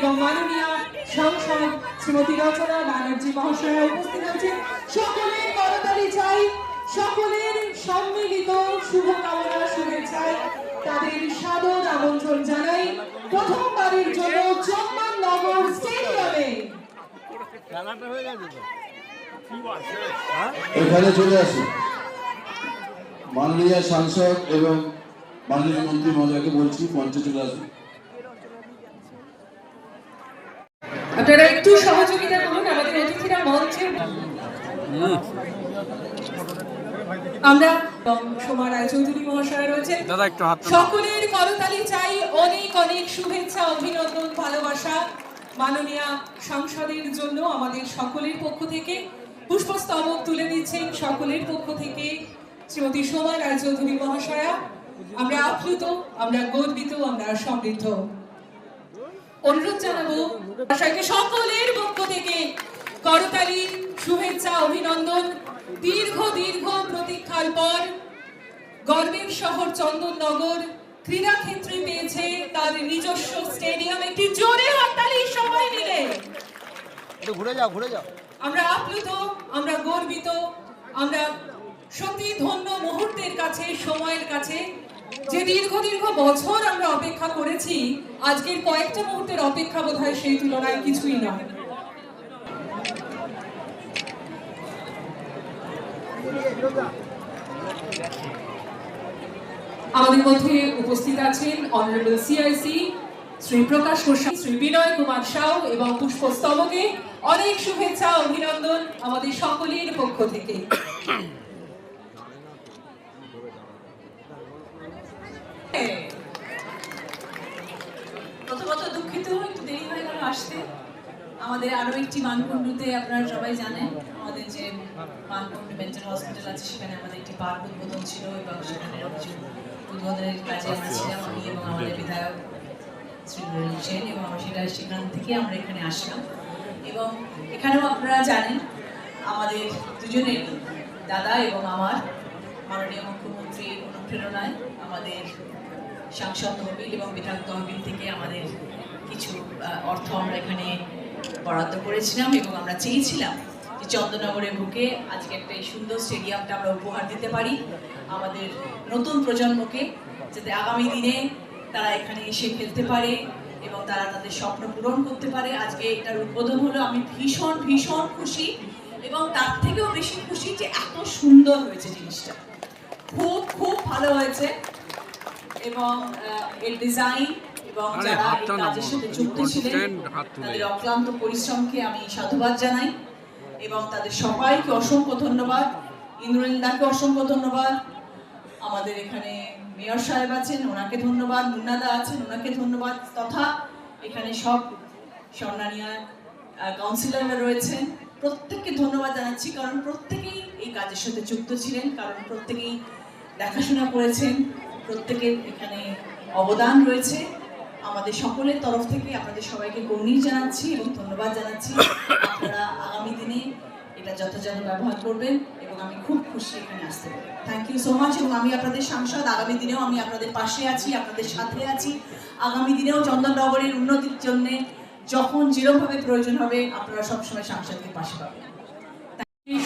এবং মাননীয় সাংসদ শ্রীমতী রচনা ব্যানার্জি মহাশয়া উপস্থিত হয়েছেন। সকলের করতালি চাই, সকলের সম্মিলিত শুভকামনা শুভেচ্ছায় তাদের সাদর আমন্ত্রণ জানাই প্রথমবারের জন্য চন্দননগর স্টেডিয়ামে। এখানে চলে আসি মাননীয় সাংসদ এবং মাননীয় মন্ত্রী মহোদয়কে বলছি মঞ্চে চলে আসুন। আপনারা একটু সহযোগিতা করুন, আমাদের অতিথিরা মঞ্চে। আমরা সোমা রায়চৌধুরী মহাশয় রয়েছেন, সকলের করতালি চাই, অনেক অনেক শুভেচ্ছা, অভিনন্দন, ভালোবাসা মাননীয় সাংসদের জন্য আমাদের সকলের পক্ষ থেকে পুষ্পস্তবক তুলে দিচ্ছেন সকলের পক্ষ থেকে শ্রীমতী সোমা রায়চৌধুরী মহাশয়া। আমরা আপ্লুত, আমরা গর্বিত, আমরা সমৃদ্ধ। অনুরোধ জানাবো সকলের পক্ষ থেকে করতালি, শুভেচ্ছা, অভিনন্দন। দীর্ঘ দীর্ঘ প্রতীক্ষার পর গর্বের শহর চন্দননগর ক্রীড়াক্ষেত্রে পেয়েছে তার নিজস্ব স্টেডিয়াম। একটি জোরে হাততালি সবাই মিলে। ঘুরে যাও ঘুরে যাও। আমরা আপ্লুত, আমরা গর্বিত, আমরা সত্যি ধন্য মুহূর্তের কাছে, সময়ের কাছে। যে দীর্ঘ দীর্ঘ বছর আমরা অপেক্ষা করেছি, আজকের কয়েকটা মুহূর্তের অপেক্ষা বোধহয় সেই তুলনায় কিছুই নয়। আমাদের মধ্যে উপস্থিত আছেন অনারেবল সিআইসি শ্রী প্রকাশ কোষাল, শ্রী বিনয় কুমার সাউ এবং পুষ্পস্তবকে অনেক শুভেচ্ছা, অভিনন্দন আমাদের সকলের পক্ষ থেকে। প্রথমত দুঃখিত, একটু দেরি হয়ে গেল আসতে। আমাদের আরো একটি মানকুণ্ডুতে আপনারা সবাই জানেন আমাদের যে মানকুণ্ডু মেন্টাল হসপিটাল আছে, সেখানে আমাদের একটি পার্ক উদ্বোধন ছিল এবং সেখানে কিছু উদ্বোধনের কাজে আমরা ছিলাম, আমি এবং আমাদের বিধায়ক শ্রী সেন, এবং সেখান থেকে আমরা এখানে আসলাম। এবং এখানেও আপনারা জানেন আমাদের দুজনের দাদা এবং আমার মাননীয় মুখ্যমন্ত্রী অনুপ্রেরণায় আমাদের সাংসদ তহবিল এবং বিধায়ক তহবিল থেকে আমাদের কিছু অর্থ আমরা এখানে বরাদ্দ করেছিলাম এবং আমরা চেয়েছিলাম যে চন্দননগরের বুকে আজকে একটা এই সুন্দর স্টেডিয়ামটা আমরা উপহার দিতে পারি আমাদের নতুন প্রজন্মকে, যাতে আগামী দিনে তারা এখানে এসে খেলতে পারে এবং তারা তাদের স্বপ্ন পূরণ করতে পারে। আজকে এটার উদ্বোধন হলো, আমি ভীষণ ভীষণ খুশি এবং তার থেকেও বেশি খুশি যে এত সুন্দর হয়েছে জিনিসটা, খুব খুব ভালো হয়েছে। এবং এর ডিজাইন এবং যারা এই কাজের সাথে যুক্ত ছিলেন তাদের অক্লান্ত পরিশ্রমকে আমি সাধুবাদ জানাই এবং তাদের সবাইকে অসংখ্য ধন্যবাদ। ইন্দ্রনীলদাকে অসংখ্য ধন্যবাদ, আমাদের এখানে মেয়র সাহেব আছেন ওনাকে ধন্যবাদ, মুন্নাদা আছেন ওনাকে ধন্যবাদ, তথা এখানে সব সম্মানীয় কাউন্সিলররা রয়েছেন, প্রত্যেককে ধন্যবাদ জানাচ্ছি, কারণ প্রত্যেকেই এই কাজের সাথে যুক্ত ছিলেন, কারণ প্রত্যেকেই দেখাশোনা করেছেন, প্রত্যেকের এখানে অবদান রয়েছে। আমাদের সকলের তরফ থেকে আপনাদের সবাইকে কর্ণিশ জানাচ্ছি এবং ধন্যবাদ জানাচ্ছি। আপনারা আগামী দিনে এটা যথাযথ ব্যবহার করবেন এবং আমি খুব খুশি এখানে আসতে পারি। Thank you so much. এবং আমি আপনাদের সাংসদ, আগামী দিনেও আমি আপনাদের পাশে আছি, আপনাদের সাথে আছি। আগামী দিনেও চন্দননগরের উন্নতির জন্য যখন যেরকমভাবে প্রয়োজন হবে আপনারা সবসময় সাংসদকে পাশে পাবেন।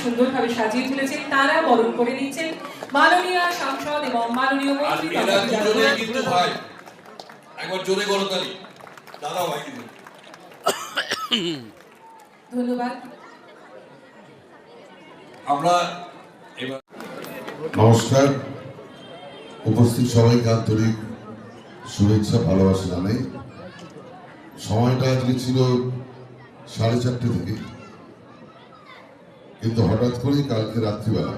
সুন্দরভাবে সাজিয়ে তুলেছেন, তারা বরণ করে নিচ্ছেন মাননীয় সাংসদ এবং মাননীয় মন্ত্রী। ধন্যবাদ। আমরা নমস্কার, উপস্থিত সবাইকে আন্তরিক শুভেচ্ছা, ভালোবাসা জানাই। সময়টা আজকে ছিল 4:30 থেকে, কিন্তু হঠাৎ করেই কালকে রাত্রিবেলা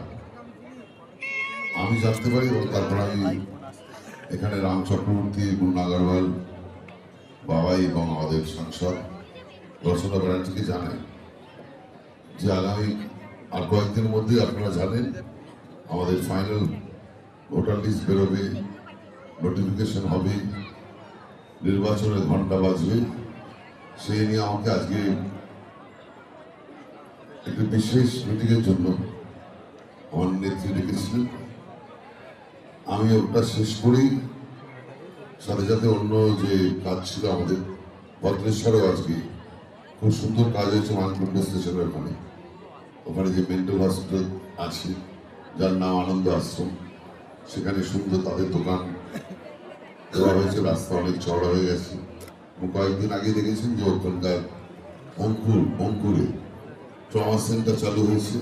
আমি জানতে পারি এবং তারপর আমি এখানে রাম চক্রবর্তী, মুন্না আগরওয়াল, বাবাই এবং আমাদের সাংসদ রচনা ব্যানার্জিকে জানাই যে আগামী আর কয়েকদিনের মধ্যে আপনারা জানেন আমাদের ফাইনাল ভোটার লিস্ট বেরোবে, নোটিফিকেশন হবে, নির্বাচনের ঘন্টা বাজবে। সেই নিয়ে আমাকে আজকে একটি বিশেষ মিটিংয়ের জন্য আমার নেত্রী ডেকেছিলেন। আমি ওটা শেষ করেই সাথে সাথে অন্য যে কাজ ছিল আমাদের ভদ্রেশ্বরেও আজকে খুব সুন্দর কাজ হয়েছে মানকুণ্ড স্টেশনের ওখানে যে মেন্টাল হসপিটাল আছে যার নাম আনন্দ আশ্রম, সেখানে সুন্দর তাদের দোকান দেওয়া হয়েছে, রাস্তা অনেক চড়া হয়ে গেছে। এবং কয়েকদিন আগে দেখেছেন যে ওখানকার অঙ্কুরে ট্রমা সেন্টার চালু হয়েছে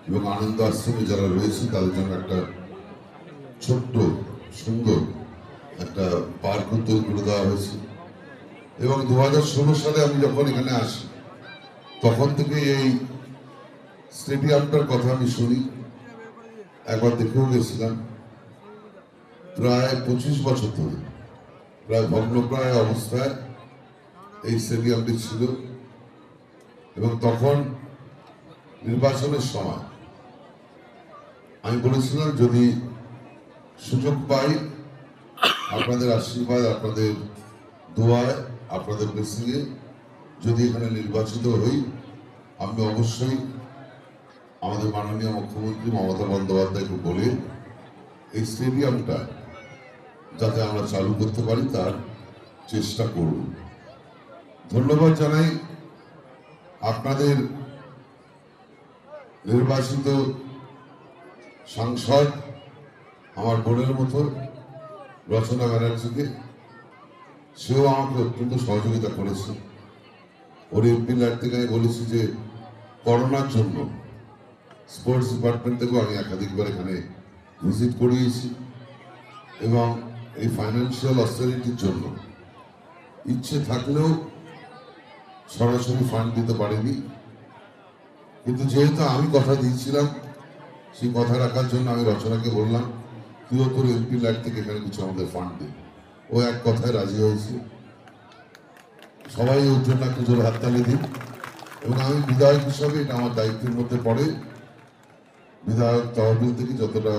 এবং আনন্দ আশ্রমে যারা রয়েছে তাদের জন্য একটা ছোট্ট সুন্দর একটা পার্ক তৈরি করে দেওয়া হয়েছে। এবং 2016 সালে আমি যখন এখানে আসি তখন থেকে এই স্টেডিয়ামটার কথা আমি শুনি, একবার দেখেও গেছিলাম। প্রায় 25 বছর ধরে প্রায় ভগ্নপ্রায় অবস্থায় এই স্টেডিয়ামটি ছিল এবং তখন নির্বাচনের সময় আমি বলেছিলাম যদি সুযোগ পাই, আপনাদের আশীর্বাদ, আপনাদের দোয়ায়, আপনাদের ব্লেসিংয়ে যদি এখানে নির্বাচিত হই, আমি অবশ্যই আমাদের মাননীয় মুখ্যমন্ত্রী মমতা বন্দ্যোপাধ্যায়কে বলে এই স্টেডিয়ামটা যাতে আমরা চালু করতে পারি তার চেষ্টা করব। ধন্যবাদ জানাই আপনাদের নির্বাচিত সাংসদ আমার বোনের মতো রচনা ব্যানার্জিকে, সেও আমাকে অত্যন্ত সহযোগিতা করেছে। ওর এমপি লাইট থেকে আমি বলেছি যে করোনার জন্য স্পোর্টস ডিপার্টমেন্ট থেকেও আমি একাধিকবার এখানে ভিজিট করিয়েছি এবং এই ফাইন্যান্সিয়াল অস্টেরিটির জন্য ইচ্ছে থাকলেও সরাসরি ফান্ড দিতে পারিনি, কিন্তু যেহেতু আমি কথা দিয়েছিলাম সেই কথা রাখার জন্য আমি রচনাকে বললাম তুইও তোর এমপি লাইট থেকে এখানে কিছু আমাদের ফান্ড দে। ও এক কথায় রাজি হয়েছে। সবাই ওর জন্য একটু জোর হাততালি দিন। এবং আমি বিধায়ক হিসাবে এটা আমার দায়িত্বের মধ্যে পড়ে, বিধায়ক তহবিল থেকে যতটা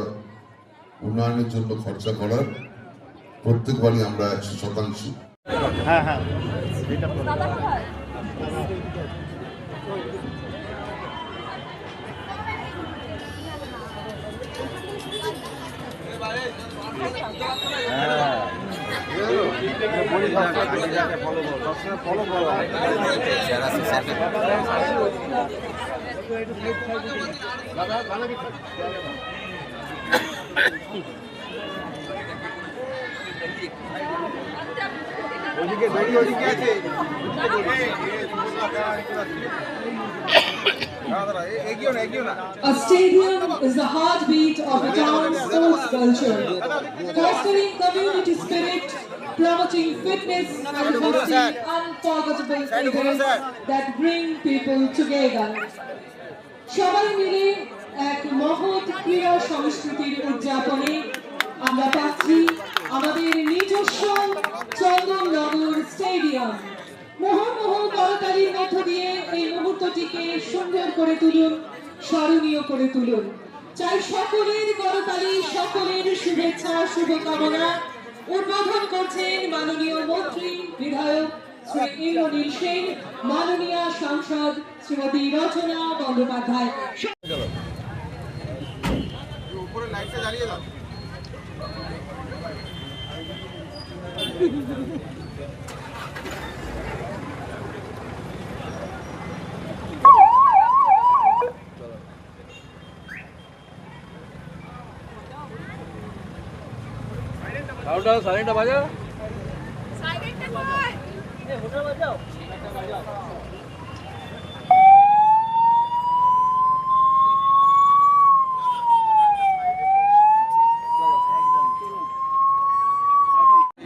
উন্নয়নের জন্য খরচা করার প্রত্যেকবারই আমরা 100%। হ্যাঁ হ্যাঁ ওদিকে দড়ি ওদিকে আছে। A stadium is the heartbeat of the town's sports culture, fostering community spirit, promoting fitness and hosting unforgettable events that bring people together. সবাই মিলে এক মহৎ ক্রীড়া সংস্কৃতির উদযাপনে আমরা পাচ্ছি আমাদের নিজস্ব চন্দননগর স্টেডিয়াম। মুহুর্মুহু করতালির মধ্য দিয়ে এই মুহূর্তটিকে সুন্দর করে তুলুন, স্মরণীয় করে তুলুন। চাই সকলের করতালি, সকলের শুভেচ্ছা, শুভকামনা। উদ্বোধন করছেন মাননীয় মন্ত্রী বিধায়ক শ্রী ইন্দ্রনীল সেন, মাননীয় সাংসদ শ্রীমতী রচনা বন্দ্যোপাধ্যায়। উপরে লাইটটা জ্বালিয়ে দাও। সাইলেন্টটা বাজাও। সাইলেন্টটা কই? এ হোটেল বাজাও।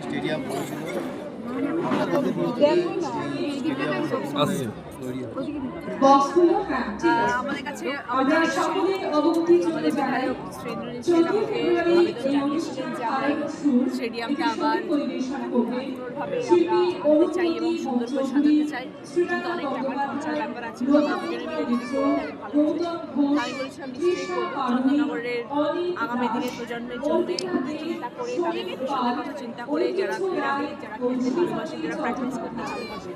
স্টেডিয়াম আসছে বক্সগুলো হ্যাঁ ঠিক আছে। আমাদের কাছে আমরা সকলে অবগতি চলে যাই। 14 ফেব্রুয়ারি এই স্টেডিয়ামটা আবার পুরোভাবে আমরা করতে চাই এবং সুন্দর করে সাজাতে চাই, কিন্তু অনেক টাকার খরচার ব্যাপার আছে। আমরা দুজনে মিলে যদি করি তাহলে ভালো হতো। আমি বলেছিলাম নিশ্চয়ই করবো। চন্দননগরের আগামী দিনের প্রজন্মের জন্য চিন্তা করে, তাদের ভবিষ্যতের কথা চিন্তা করে, যারা ক্রীড়াবিদ, যারা খেলতে ভালোবাসে, যারা প্র্যাকটিস করতে ভালোবাসে,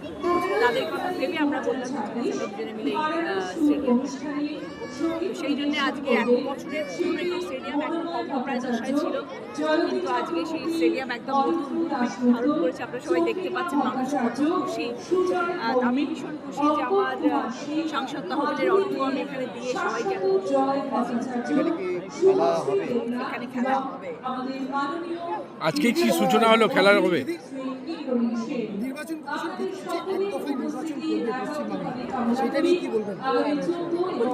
তাদের কথা ভেবে আমরা বললাম দুজনে মিলে স্টেডিয়াম। সেই জন্য আজকে 1 বছরের পুরো একটা স্টেডিয়াম এখন প্রায় দশায় ছিল, কিন্তু আজকে সেই স্টেডিয়াম একদম নতুন ধারণ করেছে। আপনারা সবাই দেখতে পাচ্ছেন মানুষ কত খুশি। আমি ভীষণ খুশি যে আমার সাংসদ তহবিলের অর্থ আমি এখানে দিয়ে সবাইকে এখানে খেলা হবে। আজকে কি সূচনা হলো খেলার হবে? নির্বাচন সেটা নিয়ে কি বলবেন?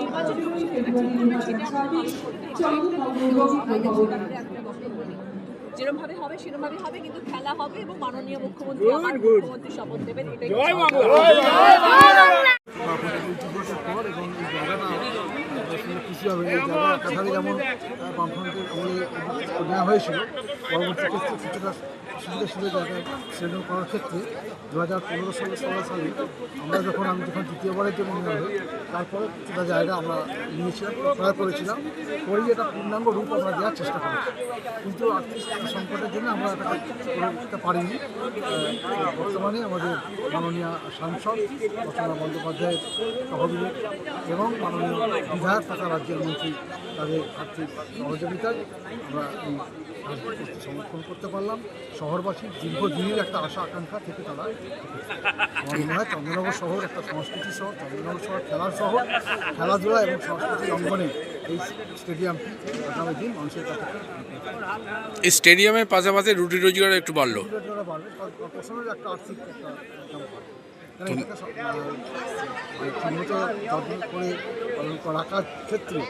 নির্বাচন যেরকমভাবে হবে সেরকমভাবে হবে, কিন্তু খেলা হবে এবং মাননীয় মুখ্যমন্ত্রী আমার মুখ্যমন্ত্রী শপথ নেবেন। এটাই পর এবং এই জায়গাটা খুশি হবে। এই জায়গা কথাটা যেমন বামফ্রন্টের আমলে নেওয়া হয়েছিল, পরবর্তী ক্ষেত্রে কিছুটা সুবিধা সেরকম করার ক্ষেত্রে 2015-16 সালে আমি যখন দ্বিতীয়বারের জন্য নেওয়া হয়, তারপরে কিছুটা জায়গা আমরা নিয়েছিলাম, ক্রয় করেছিলাম, করেই এটা পূর্ণাঙ্গ রূপ আমরা দেওয়ার চেষ্টা করেছি। কিন্তু আর্থিক সংকটের জন্য আমরা এটাকে করে উঠতে পারিনি। বর্তমানে আমাদের মাননীয় সাংসদ রচনা বন্দ্যোপাধ্যায়ের তহবিলে এবং মাননীয় বিধায়ক তথা রাজ্যের মন্ত্রী তাদের আর্থিক সহযোগিতায় আমরা এই কাজটি সমর্থন করতে পারলাম। শহরবাসীর দীর্ঘদিনের একটা আশা আকাঙ্ক্ষা থেকে তারা, আমার মনে হয় চন্দননগর শহর একটা সংস্কৃতি শহর, চন্দননগর শহর খেলার শহর, খেলাধুলা এবং সংস্কৃতির অঙ্গনে এই স্টেডিয়ামটি আগামী দিন মানুষের কাছে এই স্টেডিয়ামের পাশাপাশি রুটি রোজগার একটু বাড়লো। বাড়বে, প্রশাসনের একটা আর্থিক একটা ঠিকমতো যত্ন করে রাখার ক্ষেত্রে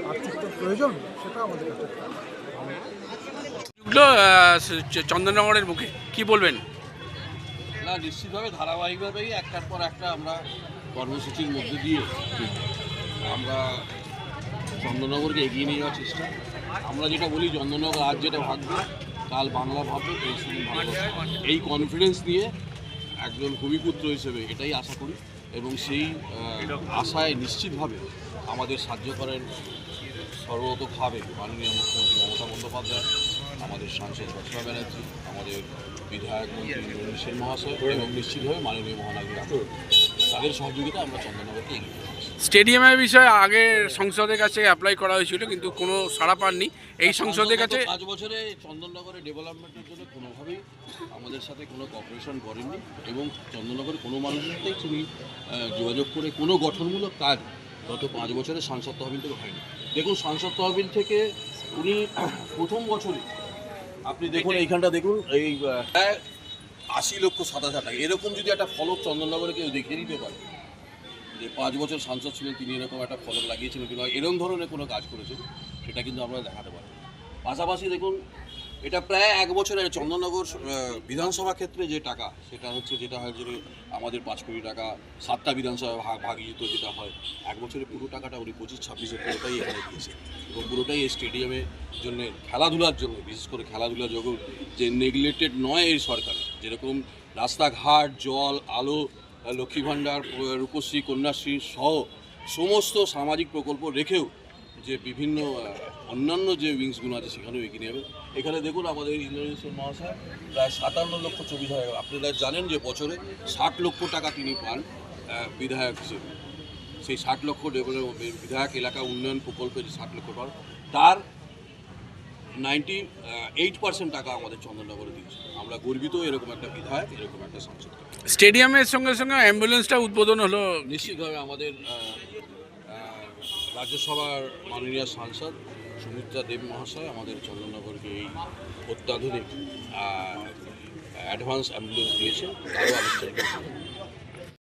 আর্থিক তো প্রয়োজন, সেটা আমাদের কাছে চন্দননগরের মুখে কি বলবেন? না, নিশ্চিতভাবে ধারাবাহিকভাবেই একটার পর একটা আমরা কর্মসূচির মধ্যে দিয়ে আমরা চন্দননগরকে এগিয়ে নিয়ে যাওয়ার চেষ্টা। আমরা যেটা বলি, চন্দননগর আজ যেটা ভাববে কাল বাংলা ভাববে, পরশুদিন ভারতবর্ষ। এই কনফিডেন্স নিয়ে একজন ভূমিপুত্র হিসেবে এটাই আশা করি এবং সেই আশায় নিশ্চিতভাবে আমাদের সাহায্য করেন সর্বতোভাবে মাননীয় মুখ্যমন্ত্রী মমতা বন্দ্যোপাধ্যায়, আমাদের সাংসদ রচনা ব্যানার্জি, আমাদের বিধায়ক মন্ত্রী ইন্দ্রনীল সেন মহাশয় এবং নিশ্চিতভাবে মাননীয় মহানগর তাদের সহযোগিতা আমরা চন্দননগরকে এগিয়ে নিয়ে যাচ্ছি। স্টেডিয়ামের বিষয়ে আগে সংসদের কাছে অ্যাপ্লাই করা হয়েছিল কিন্তু কোনো সাড়া পাননি। এই সংসদের কাছে 5 বছরে চন্দননগরের ডেভেলপমেন্টের জন্য কোনোভাবেই আমাদের সাথে কোনো কোঅপারেশন করেননি এবং চন্দননগরের কোনো মানুষের সাথেই তিনি যোগাযোগ করে কোনো গঠনমূলক কাজ গত 5 বছরে সাংসদ তহবিল থেকে হয়নি। দেখুন, সাংসদ তহবিল থেকে উনি প্রথম বছরে আপনি দেখুন এইখানটা দেখুন, এই 80,27,000 টাকা এরকম যদি একটা ফলক চন্দননগরে কেউ দেখিয়ে দিতে পারে যে 5 বছর সাংসদ ছিলেন তিনি এরকম একটা ফলক লাগিয়েছিলেন কিংবা এরকম ধরনের কোনো কাজ করেছেন, সেটা কিন্তু আমরা দেখাতে পারি। পাশাপাশি দেখুন, এটা প্রায় 1 বছরের চন্দননগর বিধানসভা ক্ষেত্রে যে টাকা, সেটা হচ্ছে যেটা হয় যে আমাদের 5 কোটি টাকা 7টা বিধানসভা ভাগিত যেটা হয় 1 বছরের পুরো টাকাটা উনি 25-26 পুরোটাই এখানে দিয়েছে এবং পুরোটাই এই স্টেডিয়ামের জন্য, খেলাধুলার জন্য, বিশেষ করে খেলাধুলার জগৎ যে নেগলেক্টেড নয় এই সরকার, যেরকম রাস্তাঘাট, জল, আলো, লক্ষ্মী ভাণ্ডার, রূপশ্রী, কন্যাশ্রী সহ সমস্ত সামাজিক প্রকল্প রেখেও যে বিভিন্ন অন্যান্য যে উইংসগুলো আছে সেখানেও এগিয়ে নেবে। এখানে দেখুন আমাদের ইন্দ্রনীল সেন মহাশয় প্রায় 57,24,000, আপনারা জানেন যে বছরে 60 লক্ষ টাকা তিনি পান বিধায়ক হিসেবে। সেই 60 লক্ষ বিধায়ক এলাকা উন্নয়ন প্রকল্পে যে 60 লক্ষ টাকা, তার 98% টাকা আমাদের চন্দননগরে দিয়েছে। আমরা গর্বিত এরকম একটা বিধায়ক, এরকম একটা সাংসদ। স্টেডিয়ামের সঙ্গে সঙ্গে অ্যাম্বুলেন্সটা উদ্বোধন হলো। নিশ্চিতভাবে আমাদের রাজ্যসভার মাননীয় সাংসদ সুমিত্রা দেব মহাশয় আমাদের চন্দননগরকে এই অত্যাধুনিক অ্যাডভান্স অ্যাম্বুলেন্স দিয়েছেন, তারও আলোচনা